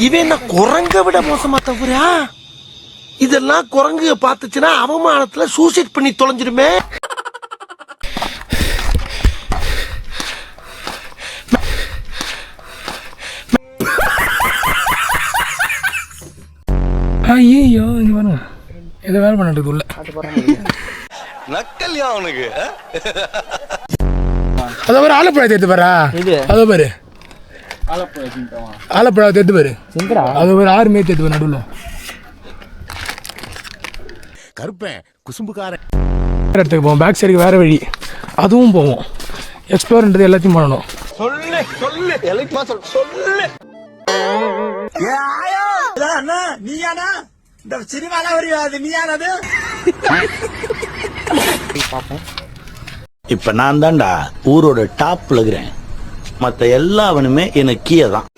இவன் என்ன குரங்க விட மோசமா தவிரா? இதெல்லாம் குரங்கு பார்த்துச்சுன்னா அவமானத்துல சூசைட் பண்ணி தொலைஞ்சிருமே. ஐயோ இங்க பாருங்க, எதை வேலை பண்ணிட்டு உள்ள நக்கல்யா அவனுக்கு. அதை பாரு, ஆலப்பழத்தை எடுத்து பாரா. அதை பாரு, ஆலப்பழத்தை எடுத்து பாரு. அதை ஒரு 6 மேத்து எடுத்து நடுவில் கருப்பேன் குசும்புக்காரன். இடத்துக்கு போவோம், பேக் சைடுக்கு வேற வழி, அதுவும் போவோம். எக்ஸ்ப்ளோர்ன்றது எல்லாத்தையும் பண்ணணும். சொல்லு சொல்லு எலைப்பா சொல்லு. நீயானா இந்த சினிமால வருவாது? நீயானது இப்ப நான் தான்டா ஊரோட டாப்ல இருக்கிறேன். மத்த எல்லாவனுமே எனக்கு கீழே தான்.